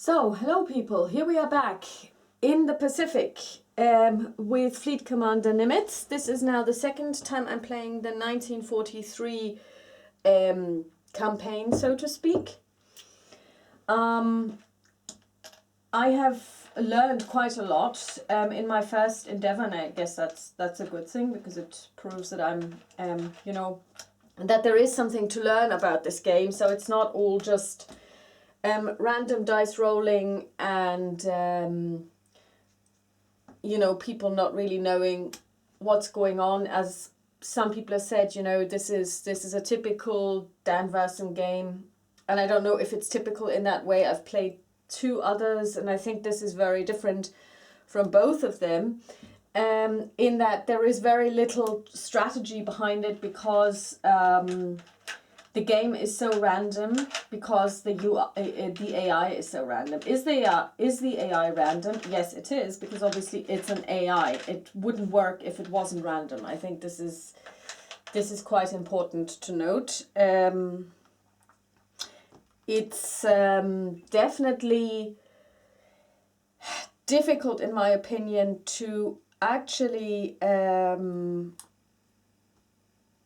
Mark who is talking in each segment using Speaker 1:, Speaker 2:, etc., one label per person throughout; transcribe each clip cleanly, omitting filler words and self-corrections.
Speaker 1: So, hello people, here we are back in the Pacific with Fleet Commander Nimitz. This is now the second time I'm playing the 1943 campaign, so to speak. I have learned quite a lot in my first endeavor, and I guess that's a good thing because it proves that I'm, that there is something to learn about this game, so it's not all just random dice rolling and people not really knowing what's going on. As some people have said, this is a typical Dan Versen game, and I don't know if it's typical in that way. I've played two others, and I think this is very different from both of them, in that there is very little strategy behind it because the game is so random, because the AI is so random. Is the AI random? Yes, it is, because obviously it's an AI. It wouldn't work if it wasn't random. I think this is quite important to note. It's definitely difficult, in my opinion, to actually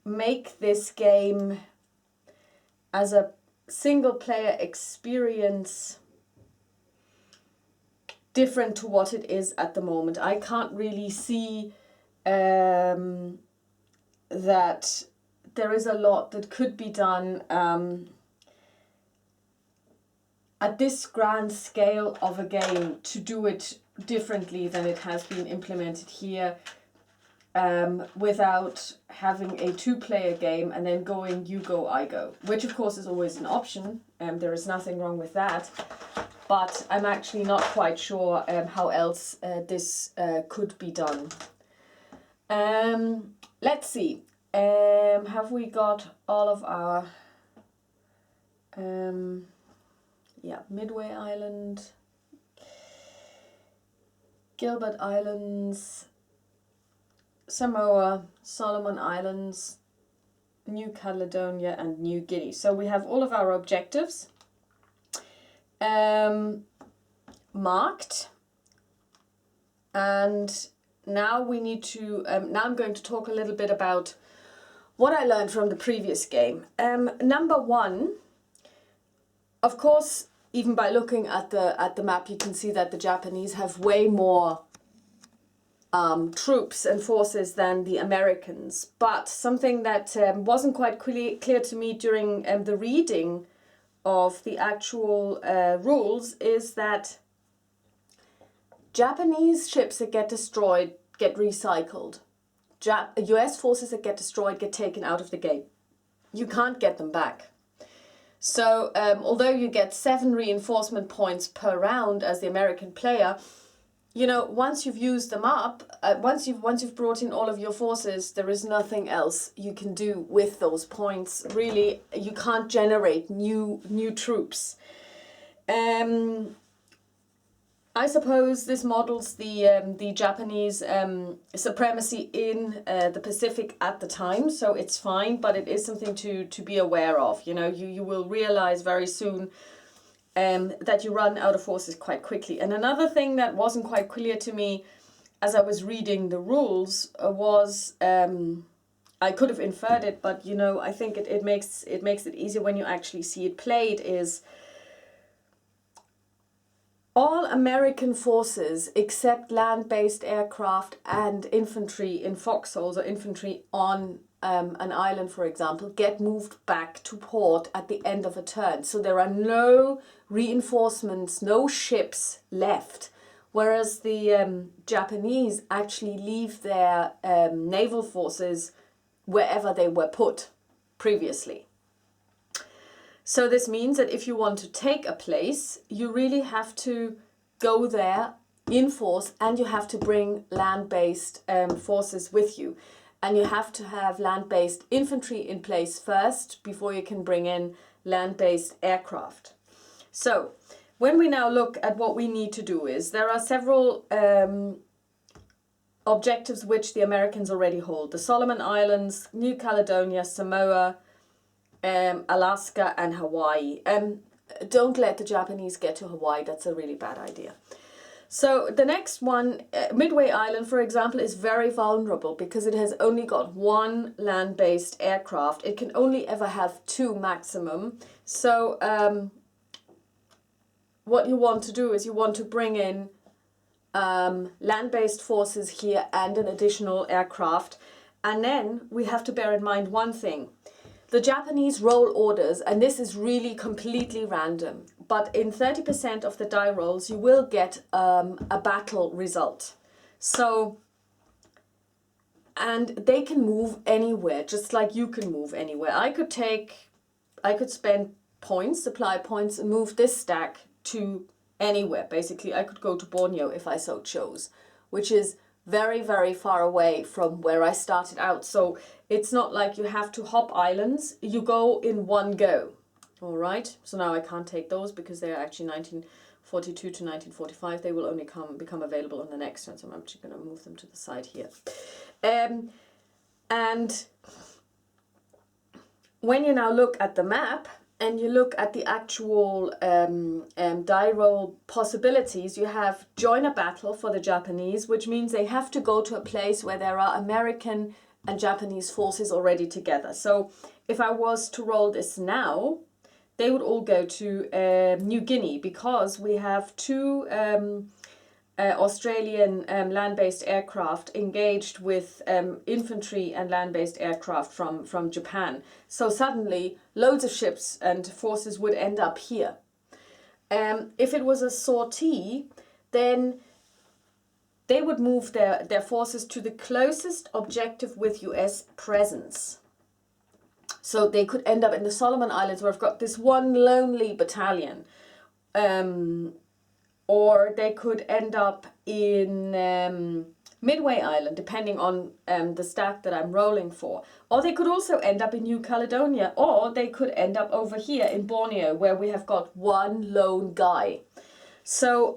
Speaker 1: make this game as a single player experience different to what it is at the moment. I can't really see that there is a lot that could be done at this grand scale of a game to do it differently than it has been implemented here, without having a two-player game and then going you go, I go, which of course is always an option. There is nothing wrong with that, but I'm actually not quite sure how else this could be done. Let's see. Have we got all of our Midway Island, Gilbert Islands, Samoa, Solomon Islands, New Caledonia, and New Guinea. So we have all of our objectives marked, and now we need to. Now I'm going to talk a little bit about what I learned from the previous game. Number one, of course, even by looking at the map, you can see that the Japanese have way more troops and forces than the Americans. But something that wasn't quite clear to me during the reading of the actual rules is that Japanese ships that get destroyed get recycled. US forces that get destroyed get taken out of the game. You can't get them back. So although you get 7 reinforcement points per round as the American player, once you've used them up, once you've brought in all of your forces, there is nothing else you can do with those points. Really, you can't generate new troops. I suppose this models the Japanese supremacy in the Pacific at the time, so it's fine, but it is something to be aware of. You will realize very soon that you run out of forces quite quickly. And another thing that wasn't quite clear to me as I was reading the rules was, I could have inferred it, but I think it makes it easier when you actually see it played, is all American forces except land-based aircraft and infantry in foxholes, or infantry on an island, for example, get moved back to port at the end of a turn. So there are no reinforcements, no ships left, whereas the Japanese actually leave their naval forces wherever they were put previously. So this means that if you want to take a place, you really have to go there in force, and you have to bring land-based forces with you. And you have to have land-based infantry in place first before you can bring in land-based aircraft. So when we now look at what we need to do, is there are several objectives which the Americans already hold. The Solomon Islands, New Caledonia, Samoa, Alaska and Hawaii. don't let the Japanese get to Hawaii. That's a really bad idea. So the next one, Midway Island, for example, is very vulnerable because it has only got one land-based aircraft. It can only ever have 2 maximum. So what you want to do is you want to bring in land-based forces here and an additional aircraft. And then we have to bear in mind one thing. The Japanese roll orders, and this is really completely random, but in 30% of the die rolls you will get a battle result. So, and they can move anywhere, just like you can move anywhere. I could spend points, supply points, and move this stack to anywhere. Basically, I could go to Borneo if I so chose, which is very, very far away from where I started out. So it's not like you have to hop islands. You go in one go. All right. So now I can't take those because they're actually 1942 to 1945. They will only become available on the next one. So I'm actually going to move them to the side here. And when you now look at the map, and you look at the actual die roll possibilities, you have join a battle for the Japanese, which means they have to go to a place where there are American and Japanese forces already together. So if I was to roll this now, they would all go to New Guinea because we have 2 Australian land-based aircraft engaged with infantry and land-based aircraft from Japan. So suddenly loads of ships and forces would end up here. If it was a sortie, then they would move their forces to the closest objective with US presence. So they could end up in the Solomon Islands where I've got this one lonely battalion. Or they could end up in Midway Island, depending on the stack that I'm rolling for. Or they could also end up in New Caledonia, or they could end up over here in Borneo, where we have got one lone guy. So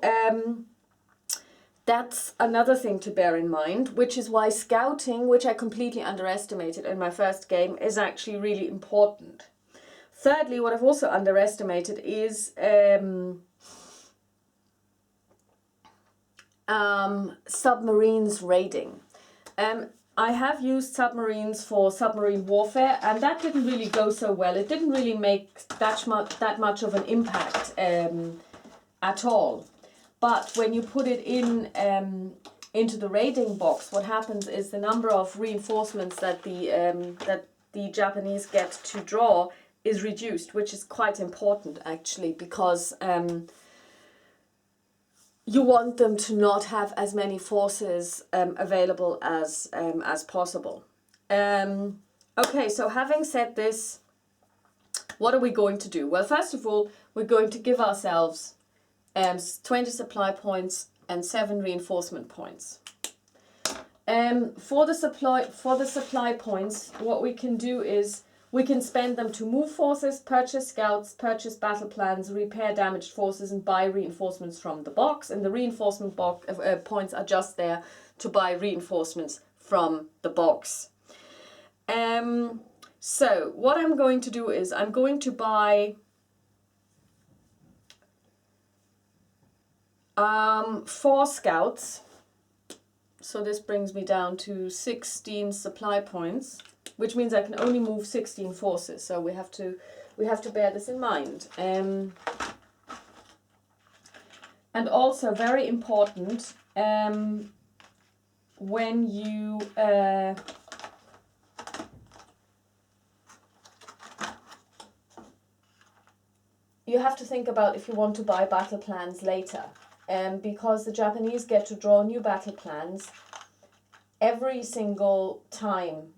Speaker 1: that's another thing to bear in mind, which is why scouting, which I completely underestimated in my first game, is actually really important. Thirdly, what I've also underestimated is submarines raiding. I have used submarines for submarine warfare, and that didn't really go so well. It didn't really make that much of an impact at all. But when you put it in into the raiding box, what happens is the number of reinforcements that the Japanese get to draw is reduced, which is quite important actually, because you want them to not have as many forces available as possible. Okay, so having said this, what are we going to do? Well, first of all, we're going to give ourselves 20 supply points and 7 reinforcement points. For the supply points, what we can do is we can spend them to move forces, purchase scouts, purchase battle plans, repair damaged forces, and buy reinforcements from the box. And the reinforcement points are just there to buy reinforcements from the box. So what I'm going to do is I'm going to buy 4 scouts. So this brings me down to 16 supply points, which means I can only move 16 forces. So we have to bear this in mind. And also very important, when you you have to think about if you want to buy battle plans later. Because the Japanese get to draw new battle plans every single time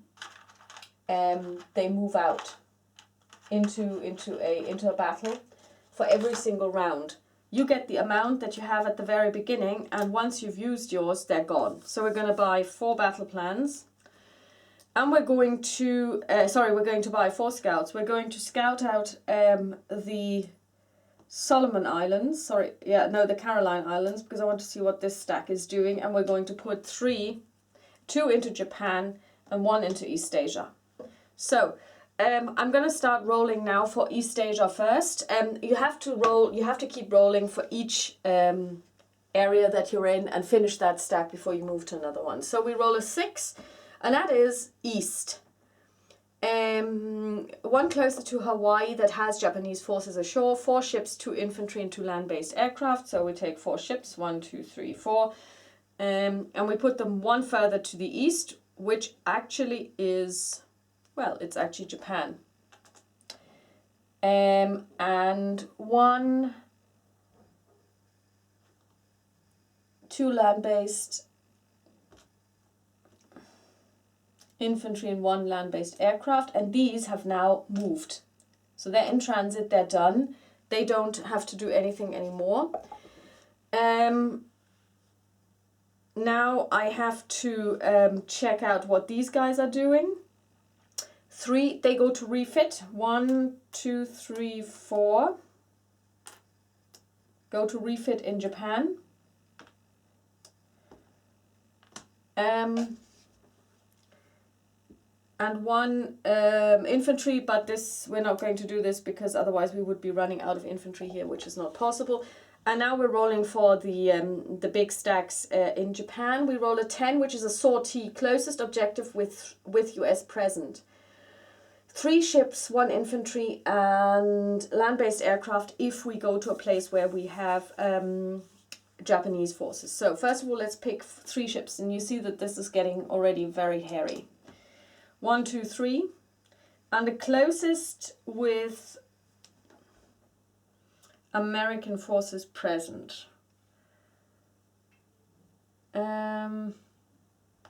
Speaker 1: they move out into a battle. For every single round, you get the amount that you have at the very beginning, and once you've used yours, they're gone. So we're going to buy 4 battle plans, and we're going to buy 4 scouts. We're going to scout out the Solomon Islands, the Caroline Islands, because I want to see what this stack is doing, and we're going to put 2 into Japan and 1 into East Asia. So I'm going to start rolling now for East Asia first. You have to keep rolling for each area that you're in and finish that stack before you move to another one. So we roll a 6, and that is East. One closer to Hawaii that has Japanese forces ashore, 4 ships, 2 infantry and 2 land-based aircraft. So we take 4 ships, 1, 2, 3, 4, and we put them one further to the east, which actually is, well, it's actually Japan. And 1, 2 land-based infantry and 1 land-based aircraft, and these have now moved. So they're in transit, they're done. They don't have to do anything anymore. Now I have to check out what these guys are doing. 3, they go to refit. 1, 2, 3, 4. Go to refit in Japan. And 1 infantry, but this, we're not going to do this because otherwise we would be running out of infantry here, which is not possible. And now we're rolling for the big stacks in Japan. We roll a 10, which is a sortie, closest objective with US present. 3 ships, 1 infantry and land-based aircraft if we go to a place where we have Japanese forces. So first of all, let's pick 3 ships, and you see that this is getting already very hairy. 1, 2, 3, and the closest with American forces present.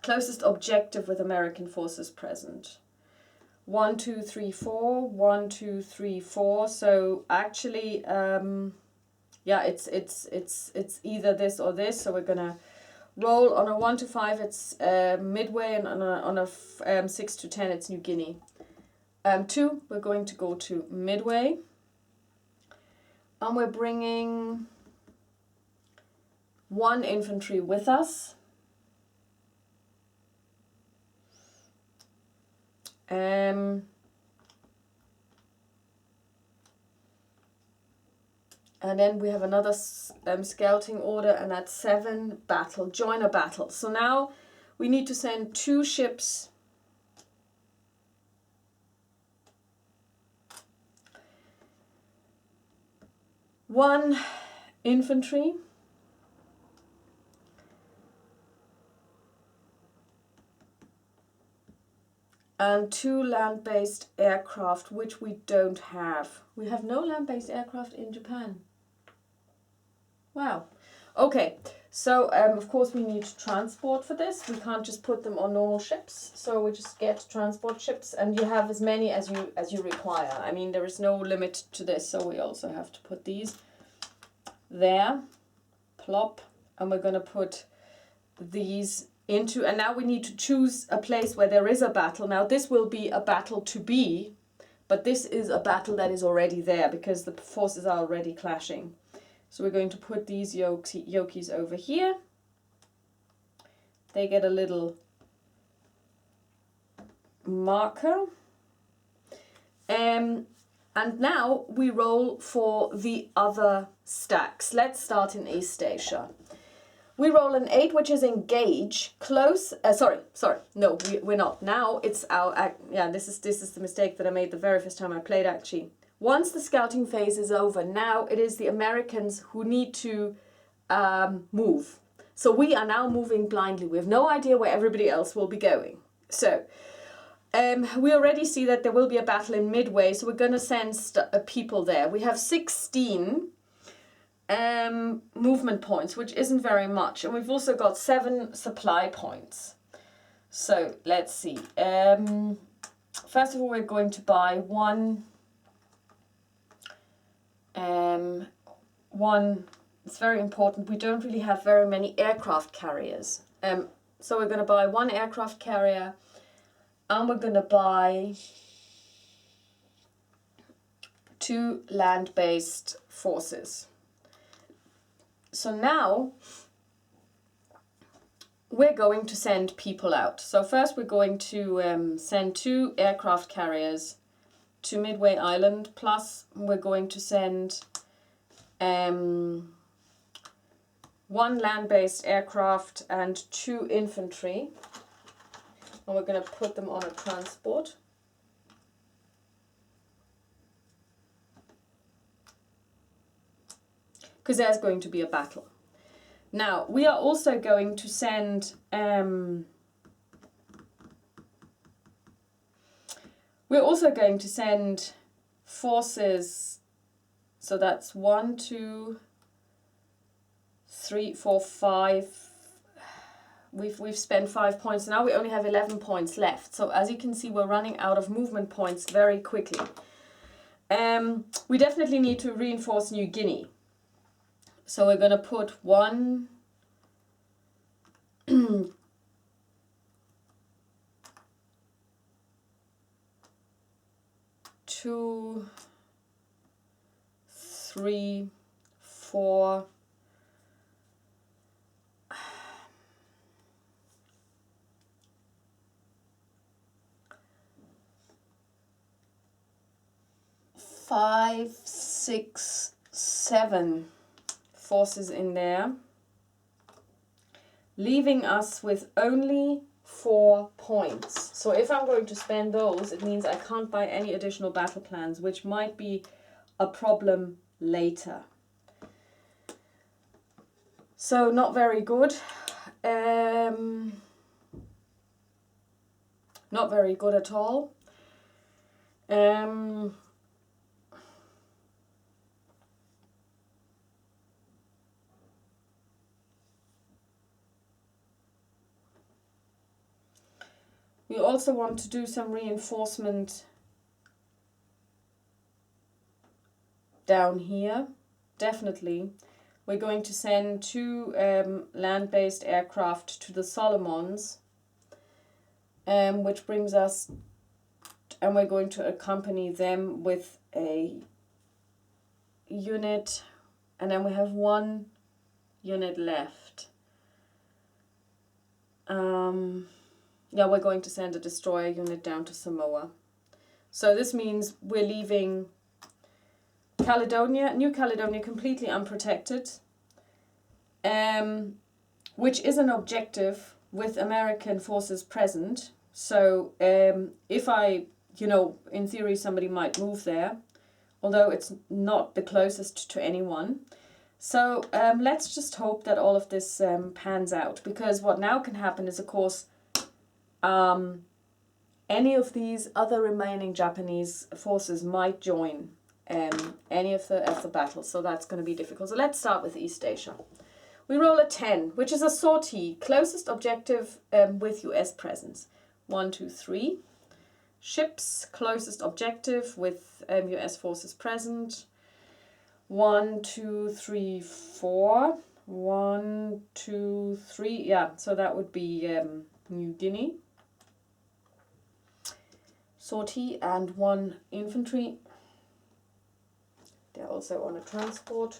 Speaker 1: Closest objective with American forces present. 1, 2, 3, 4. 1, 2, 3, 4. So actually, yeah, it's either this or this. So we're gonna roll on a 1 to 5. It's Midway, and on a 6 to 10, it's New Guinea. 2, we're going to go to Midway, and we're bringing 1 infantry with us. And then we have another scouting order, and that's 7, battle, join a battle. So now we need to send 2 ships . 1 infantry . And 2 land-based aircraft, which we don't have. We have no land-based aircraft in Japan. Wow. Okay, so of course we need transport for this. We can't just put them on normal ships. So we just get transport ships, and you have as many as you require. I mean, there is no limit to this, so we also have to put these there. Plop. And we're going to put these into, and now we need to choose a place where there is a battle. Now this will be a battle to be, but this is a battle that is already there because the forces are already clashing. So we're going to put these yokies over here. They get a little marker. And now we roll for the other stacks. Let's start in East Asia. We roll an 8, which is engage, close, no, we're not. Now it's our, yeah, this is the mistake that I made the very first time I played, actually. Once the scouting phase is over, now it is the Americans who need to move. So we are now moving blindly. We have no idea where everybody else will be going. So we already see that there will be a battle in Midway, so we're going to send people there. We have 16 movement points, which isn't very much, and we've also got 7 supply points. So let's see. First of all, we're going to buy one. It's very important. We don't really have very many aircraft carriers. So we're going to buy 1 aircraft carrier, and we're going to buy 2 land-based forces. So now we're going to send people out. So first we're going to send 2 aircraft carriers to Midway Island, plus we're going to send 1 land-based aircraft and 2 infantry. And we're going to put them on a transport. Because there's going to be a battle. Now, we are also going to send forces, so that's 1, 2, 3, 4, 5. We've spent 5 points. Now we only have 11 points left. So as you can see, we're running out of movement points very quickly. We definitely need to reinforce New Guinea. So we're going to put 1, 2, 3, 4, 5, 6, 7 forces in there, leaving us with only 4 points. So if I'm going to spend those, it means I can't buy any additional battle plans, which might be a problem later. So not very good. Not very good at all. We also want to do some reinforcement down here, definitely. We're going to send 2 land-based aircraft to the Solomons, which brings us, and we're going to accompany them with a unit, and then we have 1 unit left. Yeah, we're going to send a destroyer unit down to Samoa. So this means we're leaving New Caledonia completely unprotected, which is an objective with American forces present. So if in theory somebody might move there, although it's not the closest to anyone. So let's just hope that all of this pans out, because what now can happen is, of course, any of these other remaining Japanese forces might join any of the battles, so that's going to be difficult. So let's start with East Asia. We roll a 10, which is a sortie, closest objective with US presence. 1, 2, 3. Ships, closest objective with US forces present. 1, 2, 3, 4. 1, 2, 3. Yeah, so that would be New Guinea. Sortie and 1 infantry. They're also on a transport.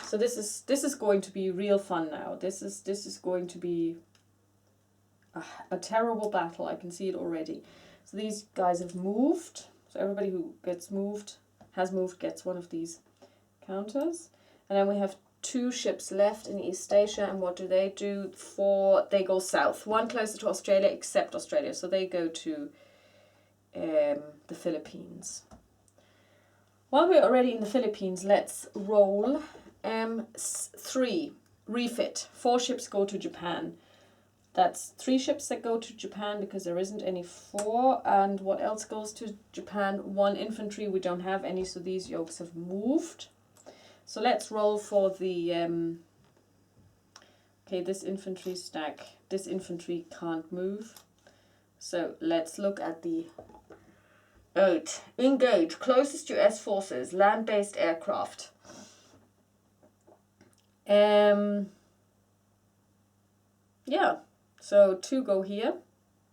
Speaker 1: So this is going to be real fun now. This is going to be a terrible battle. I can see it already. So these guys have moved. So everybody who has moved gets one of these counters. And then we have 2 ships left in East Asia, and what do? They go south. 1 closer to Australia, except Australia. So they go to the Philippines. While we're already in the Philippines, let's roll 3 refit. 4 ships go to Japan. That's 3 ships that go to Japan because there isn't any 4. And what else goes to Japan? 1 infantry. We don't have any, so these yokes have moved. So let's roll for the this infantry stack. This infantry can't move. So let's look at the 8. Engage. Closest US forces. Land-based aircraft. Yeah. So 2 go here.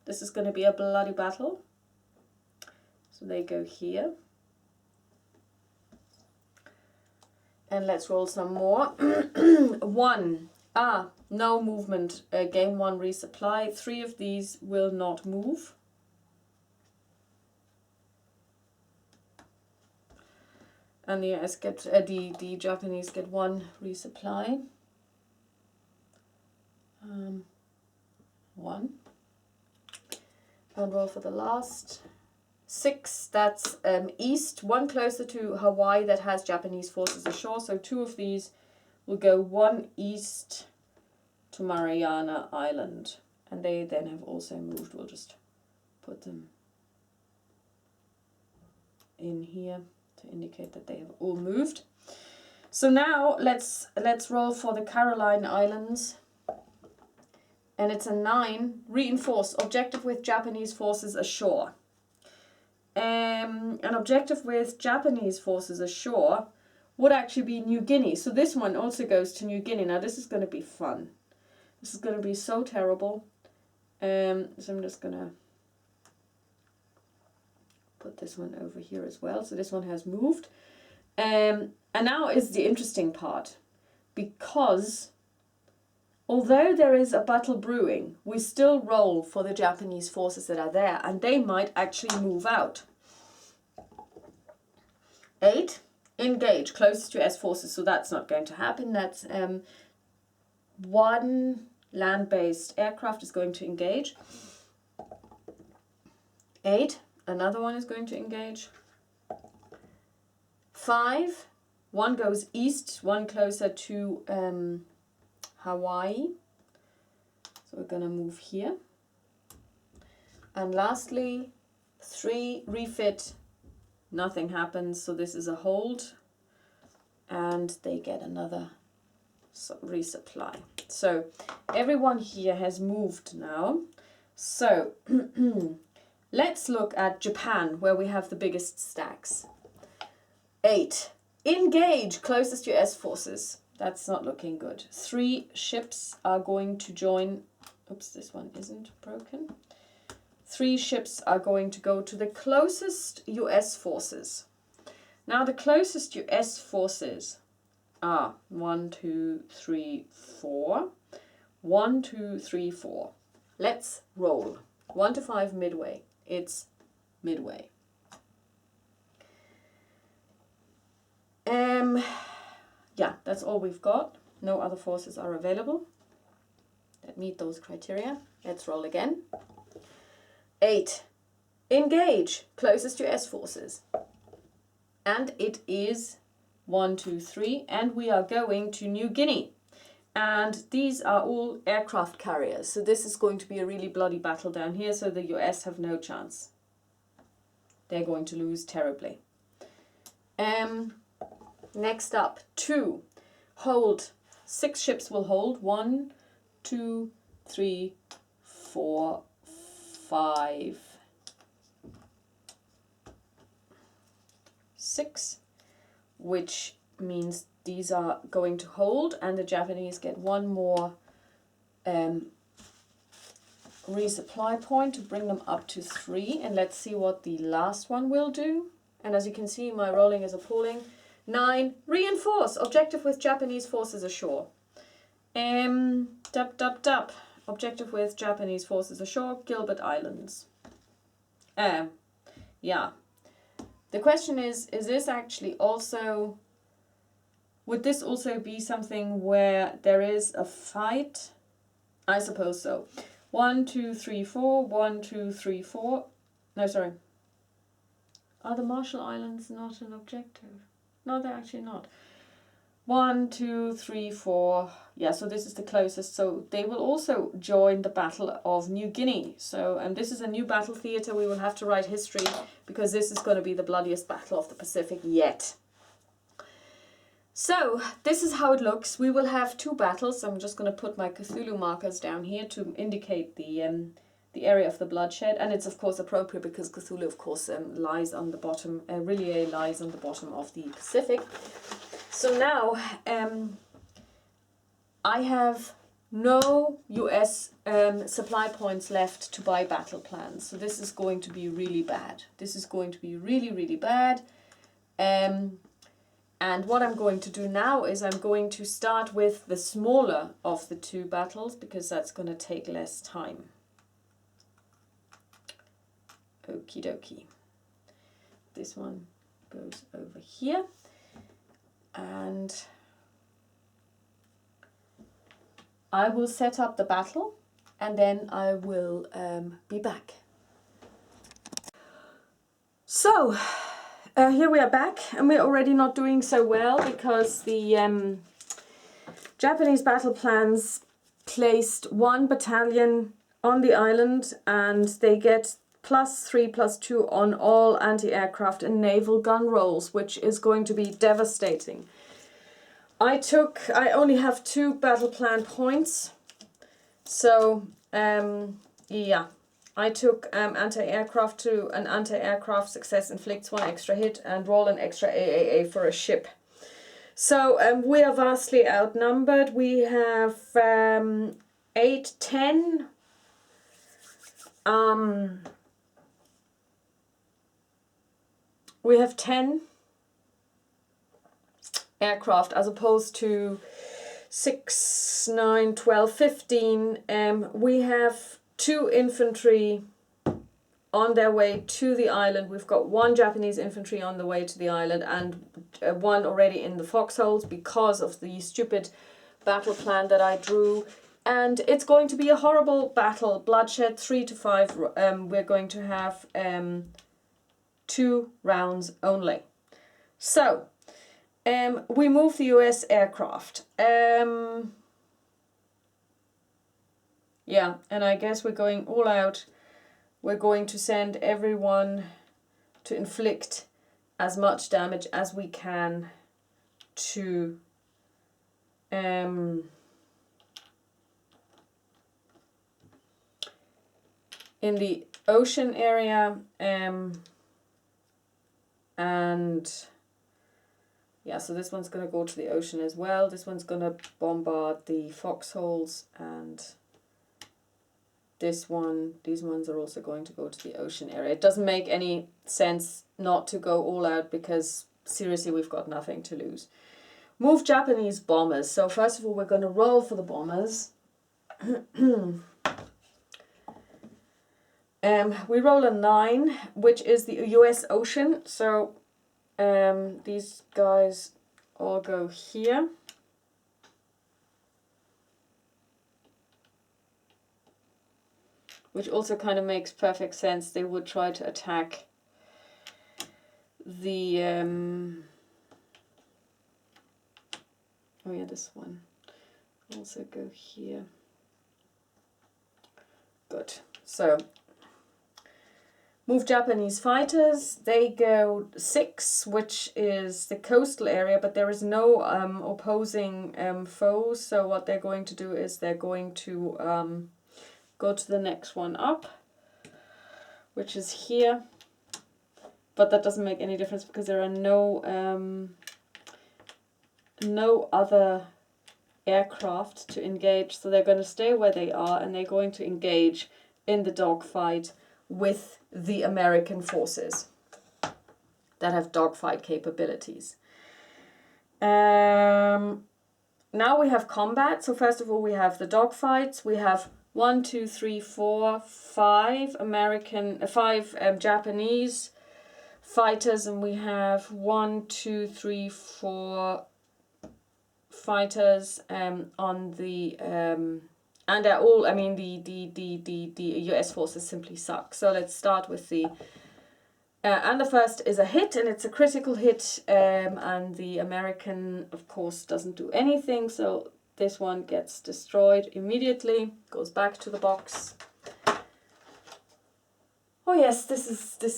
Speaker 1: This is going to be a bloody battle. So they go here. And let's roll some more. 1. No movement. Game 1 resupply. 3 of these will not move. And the US get the Japanese get 1 resupply. 1. And roll for the last 6. That's east, 1 closer to Hawaii that has Japanese forces ashore. So 2 of these will go 1 east to Mariana Island. And they then have also moved. We'll just put them in here to indicate that they have all moved. So now let's roll for the Caroline Islands. And it's a 9, reinforce, objective with Japanese forces ashore. An objective with Japanese forces ashore would actually be New Guinea. So this one also goes to New Guinea. Now this is going to be fun. This is going to be so terrible. So I'm just going to put this one over here as well. So this one has moved. And now is the interesting part. Because although there is a battle brewing, we still roll for the Japanese forces that are there, and they might actually move out. 8, engage, closest to US forces, so that's not going to happen. That's 1 land-based aircraft is going to engage. 8, another one is going to engage. 5, 1 goes east, 1 closer to Hawaii. So we're going to move here. And lastly, 3, refit, nothing happens, so this is a hold. And they get another resupply. So everyone here has moved now. So let's look at Japan, where we have the biggest stacks. 8, engage, closest US forces. That's not looking good. 3 ships are going to join. Oops, this one isn't broken. 3 ships are going to go to the closest US forces. Now the closest US forces are 1, 2, 3, 4. 1, 2, 3, 4. Let's roll. 1 to 5 midway. It's midway. Yeah, that's all we've got. No other forces are available that meet those criteria. Let's roll again. 8, engage, closest US forces. And it is 1, 2, 3, and we are going to New Guinea. And these are all aircraft carriers, so this is going to be a really bloody battle down here, so the US have no chance. They're going to lose terribly. Next up, 2, hold. 6 ships will hold. 1, 2, 3, 4, 5, 6, which means these are going to hold, and the Japanese get 1 more resupply point to bring them up to 3. And let's see what the last one will do. And as you can see, my rolling is appalling. 9, reinforce, objective with Japanese forces ashore. Objective with Japanese forces ashore, Gilbert Islands. Yeah. The question is this actually also, would this also be something where there is a fight? I suppose so. 1, 2, 3, 4, 1, 2, 3, 4. No, sorry. Are the Marshall Islands not an objective? No, they're actually not. 1, 2, 3, 4. Yeah, so this is the closest. So they will also join the Battle of New Guinea. So, and this is a new battle theatre. We will have to write history because this is going to be the bloodiest battle of the Pacific yet. So this is how it looks. We will have 2 battles. I'm just going to put my Cthulhu markers down here to indicate the area of the bloodshed, and it's of course appropriate because Cthulhu of course lies on the bottom, R'lyeh lies on the bottom of the Pacific. So now I have no US supply points left to buy battle plans, so this is going to be really bad. This is going to be really, really bad. And what I'm going to do now is I'm going to start with the smaller of the 2 battles because that's going to take less time. Okie dokie. This one goes over here. And I will set up the battle and then I will be back. So here we are back, and we're already not doing so well because the Japanese battle plans placed 1 battalion on the island, and they get +3/+2 on all anti-aircraft and naval gun rolls, which is going to be devastating. I only have 2 battle plan points, so yeah. I took anti-aircraft to an anti-aircraft success inflicts 1 extra hit and roll an extra AAA for a ship. So we are vastly outnumbered. We have 8, 10. We have 10 aircraft as opposed to 6, 9, 12, 15. We have 2 infantry on their way to the island. We've got 1 Japanese infantry on the way to the island and 1 already in the foxholes because of the stupid battle plan that I drew. And it's going to be a horrible battle. Bloodshed 3 to 5. We're going to have 2 rounds only. So, we move the US aircraft. Yeah, and I guess we're going all out. We're going to send everyone to inflict as much damage as we can to in the ocean area, and yeah, so this one's going to go to the ocean as well. This one's going to bombard the foxholes, and these ones are also going to go to the ocean area. It doesn't make any sense not to go all out because seriously we've got nothing to lose. Move Japanese bombers. So first of all we're going to roll for the bombers. We roll a 9, which is the US Ocean. So these guys all go here. Which also kind of makes perfect sense. They would try to attack the oh yeah, this one also go here. Good. So move Japanese fighters. They go 6, which is the coastal area, but there is no opposing foes. So what they're going to do is they're going to go to the next one up, which is here. But that doesn't make any difference because there are no other aircraft to engage. So they're going to stay where they are and they're going to engage in the dogfight with the American forces that have dogfight capabilities. Now we have combat. So first of all we have the dogfights. We have 1, 2, 3, 4, 5 Japanese fighters, and we have 1, 2, 3, 4 fighters on the and they're all, I mean the US forces simply suck. So let's start with the and the first is a hit, and it's a critical hit, and the American of course doesn't do anything, so this one gets destroyed immediately, goes back to the box. Oh yes, this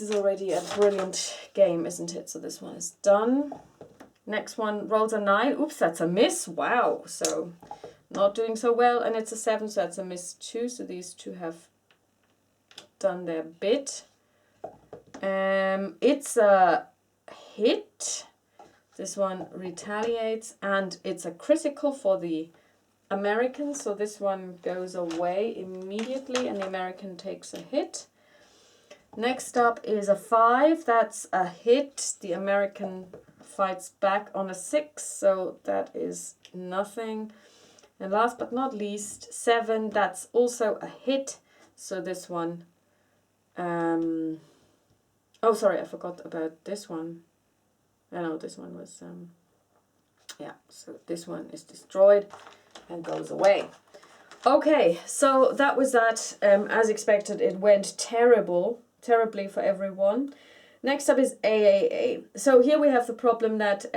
Speaker 1: is already a brilliant game, isn't it? So this one is done. Next one rolls a 9. Oops, that's a miss. Wow. So not doing so well, and it's a 7, so that's a miss too. So these two have done their bit. It's a hit. This one retaliates, and it's a critical for the American, so this one goes away immediately and the American takes a hit. Next up is a 5, that's a hit. The American fights back on a 6, so that is nothing. And last but not least, 7, that's also a hit. So this one, oh sorry, I forgot about this one. I know this one was Yeah, so this one is destroyed and goes away. Okay, so that was that. As expected, it went terribly for everyone. Next up is AAA. So here we have the problem that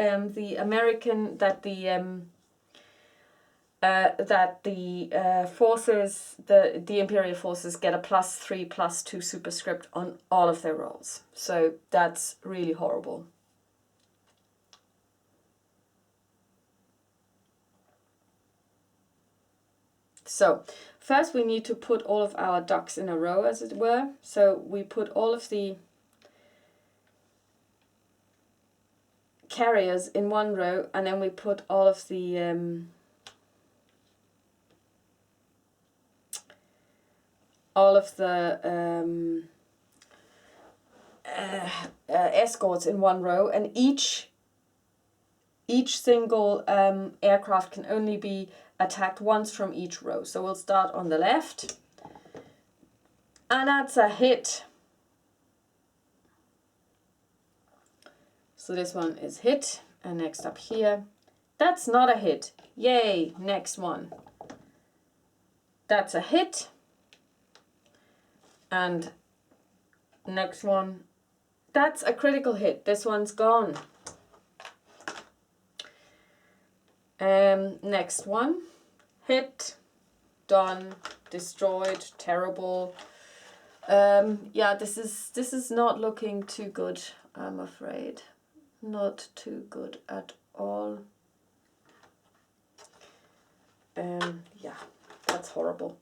Speaker 1: the forces, the Imperial forces get a +3/+2 superscript on all of their rolls. So that's really horrible. So first we need to put all of our ducks in a row, as it were. So we put all of the carriers in one row, and then we put all of the escorts in one row, and each single aircraft can only be attacked once from each row. So we'll start on the left, and that's a hit. So this one is hit, and next up here, that's not a hit. Yay, next one. That's a hit. And next one, that's a critical hit. This one's gone. Next one, hit, done, destroyed, terrible. Yeah, this is not looking too good, I'm afraid. Not too good at all. Yeah, that's horrible.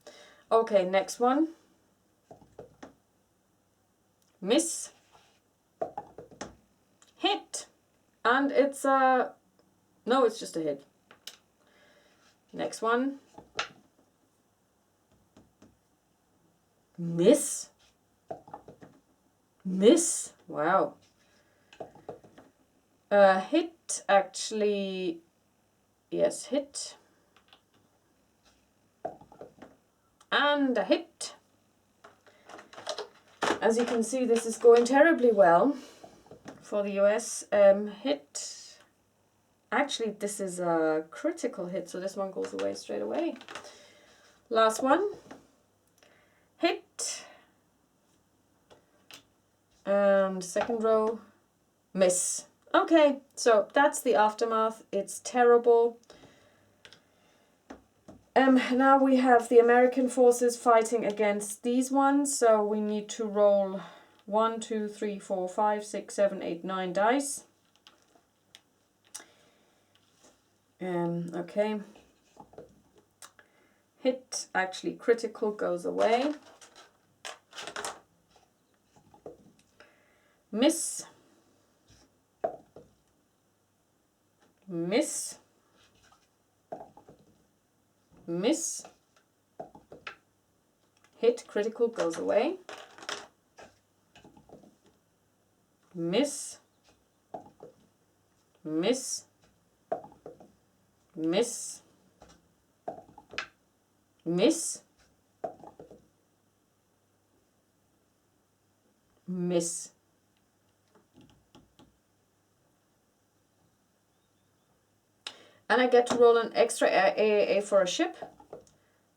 Speaker 1: Okay, next one. Miss. Hit. And it's a... No, it's just a hit. Next one. Miss. Miss. Wow. Hit, actually. Yes, hit. And a hit. As you can see, this is going terribly well for the US. Hit. Actually, this is a critical hit, so this one goes away straight away. Last one. Hit. And second row. Miss. Okay, so that's the aftermath. It's terrible. Now we have the American forces fighting against these ones, so we need to roll 1, 2, 3, 4, 5, 6, 7, 8, 9 dice. Okay. Hit, actually critical, goes away. Miss. Miss. Miss. Hit, critical, goes away. Miss. Miss. Miss. Miss. Miss. And I get to roll an extra AAA for a ship,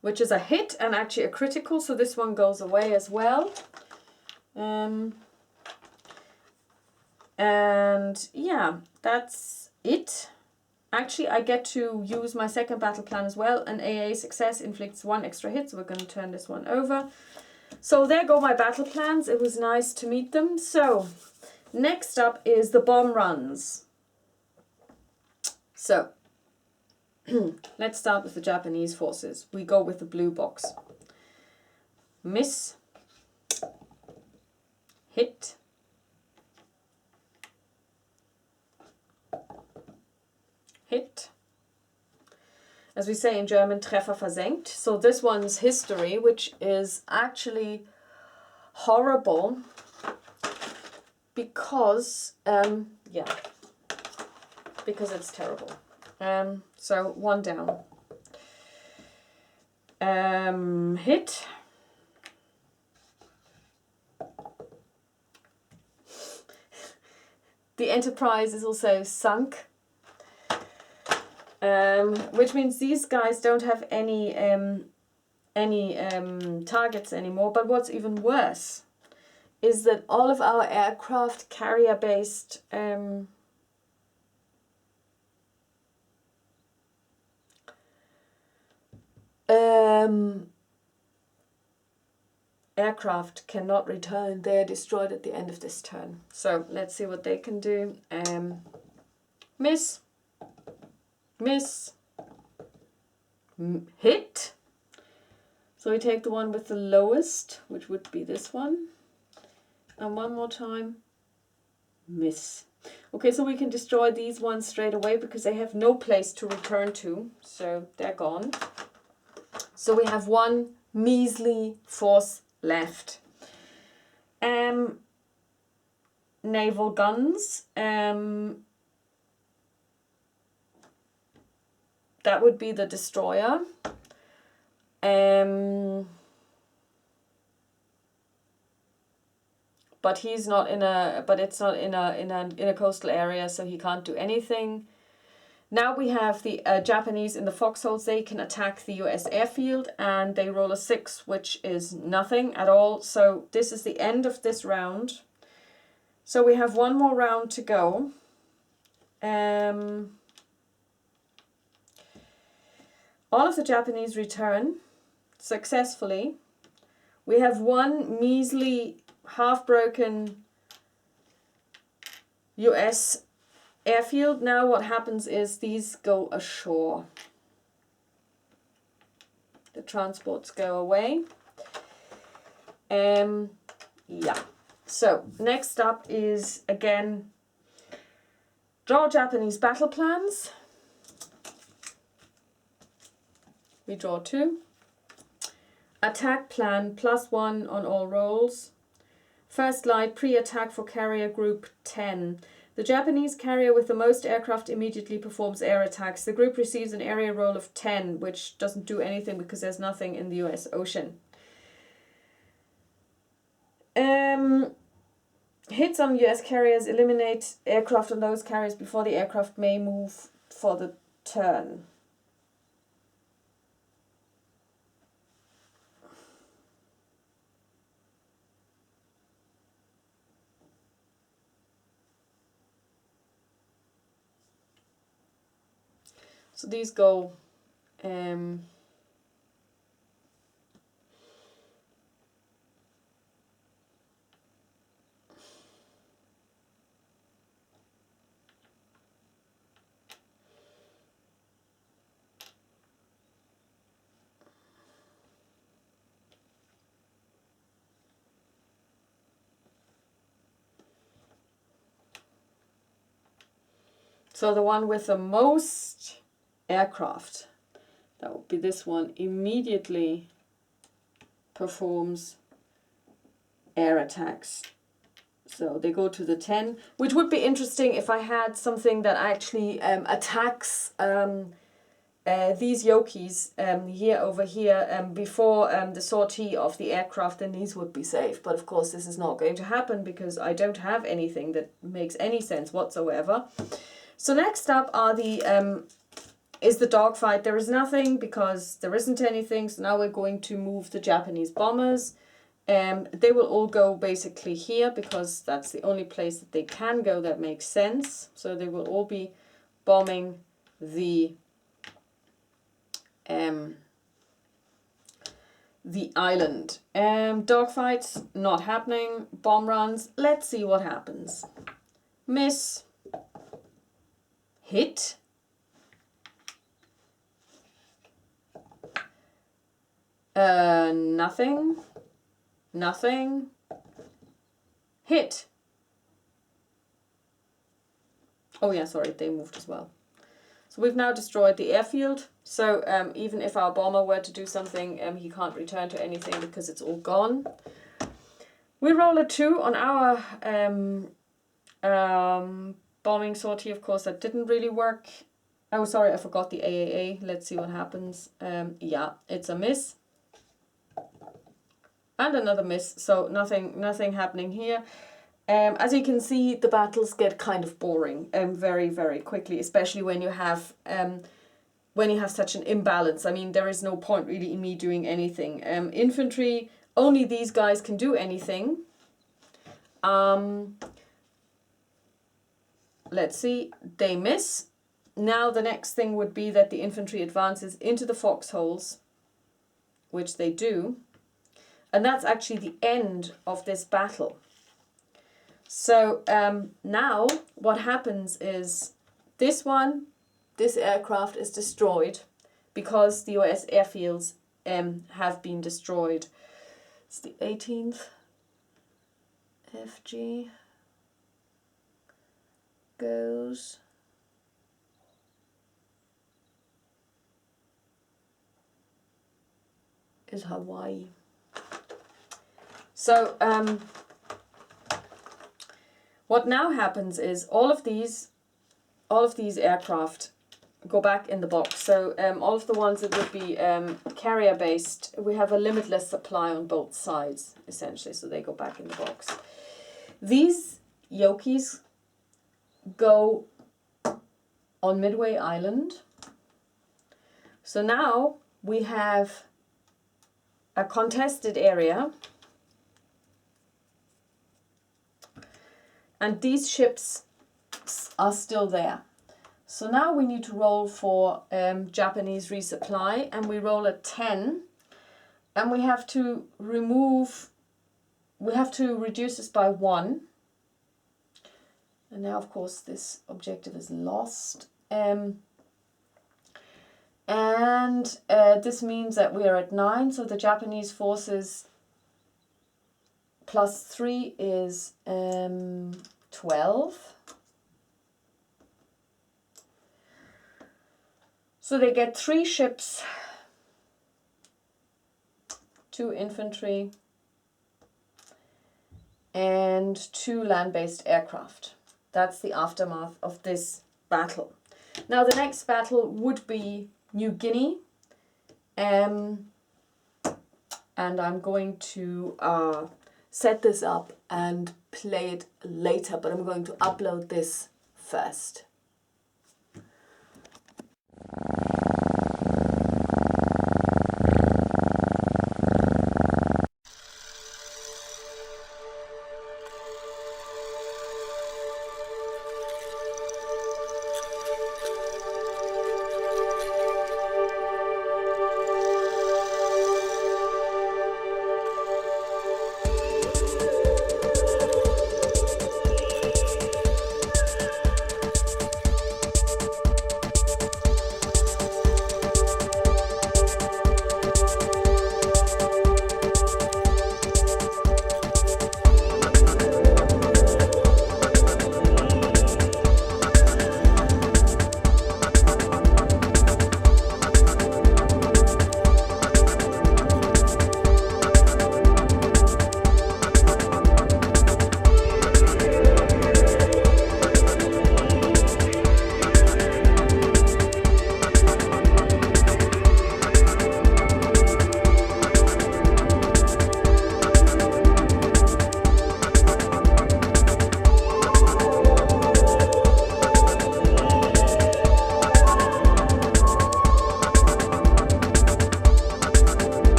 Speaker 1: which is a hit and actually a critical, so this one goes away as well. And yeah, that's it. Actually, I get to use my second battle plan as well. An AA success inflicts 1 extra hit, so we're going to turn this one over. So there go my battle plans. It was nice to meet them. So next up is the bomb runs. So let's start with the Japanese forces. We go with the blue box. Miss. Hit. Hit. As we say in German, Treffer versenkt. So this one's history, which is actually horrible because, yeah, because it's terrible. So 1 down. Hit. The Enterprise is also sunk. Which means these guys don't have any targets anymore. But what's even worse is that all of our aircraft carrier-based aircraft cannot return. They're destroyed at the end of this turn. So let's see what they can do. Miss. Miss. Hit. So we take the one with the lowest, which would be this one. And one more time. Miss. Okay, so we can destroy these ones straight away because they have no place to return to. So they're gone. So we have one measly force left. Naval guns. That would be the destroyer. But he's not in a. But it's not in a coastal area, so he can't do anything. Now we have the Japanese in the foxholes. They can attack the US airfield, and they roll a 6, which is nothing at all. So this is the end of this round. So we have one more round to go. All of the Japanese return successfully. We have one measly, half-broken US airfield. Now what happens is these go ashore. The transports go away. Yeah. So next up is, again, draw Japanese battle plans. We draw 2. Attack plan +1 on all rolls. First light pre-attack for carrier group 10. The Japanese carrier with the most aircraft immediately performs air attacks. The group receives an area roll of 10, which doesn't do anything because there's nothing in the US Ocean. Hits on US carriers eliminate aircraft on those carriers before the aircraft may move for the turn. So these go so the one with the most aircraft, that would be this one, immediately performs air attacks. So they go to the 10, which would be interesting if I had something that actually attacks these yokis here over here before the sortie of the aircraft, then these would be safe. But of course this is not going to happen because I don't have anything that makes any sense whatsoever. So next up are the is the dogfight. There is nothing because there isn't anything. So now we're going to move the Japanese bombers. They will all go basically here because that's the only place that they can go that makes sense. So they will all be bombing the island. Dogfights, not happening. Bomb runs, let's see what happens. Miss. Hit. Nothing. Nothing. Hit. Oh yeah, sorry, they moved as well. So we've now destroyed the airfield. So even if our bomber were to do something, he can't return to anything because it's all gone. We roll a 2 on our bombing sortie. Of course, that didn't really work. Oh, sorry, I forgot the AAA. Let's see what happens. Yeah, it's a miss. And another miss, so nothing happening here. As you can see, the battles get kind of boring very, very quickly, especially when you have when you have such an imbalance. I mean, there is no point really in me doing anything. Infantry, only these guys can do anything. Let's see, they miss. Now the next thing would be that the infantry advances into the foxholes, which they do. And that's actually the end of this battle. So now what happens is this aircraft is destroyed because the US airfields have been destroyed. It's the 18th. FG goes is Hawaii. So what now happens is all of these aircraft go back in the box. So all of the ones that would be carrier based, we have a limitless supply on both sides essentially, so they go back in the box. These Yokis go on Midway Island. So now we have a contested area, and these ships are still there. So now we need to roll for Japanese resupply, and we roll a 10, and we have to reduce this by 1. And now, of course, this objective is lost. This means that we are at 9, so the Japanese forces plus 3 is 12. So they get 3 ships, 2 infantry, and 2 land-based aircraft. That's the aftermath of this battle. Now the next battle would be New Guinea. And I'm going to set this up and play it later, but I'm going to upload this first.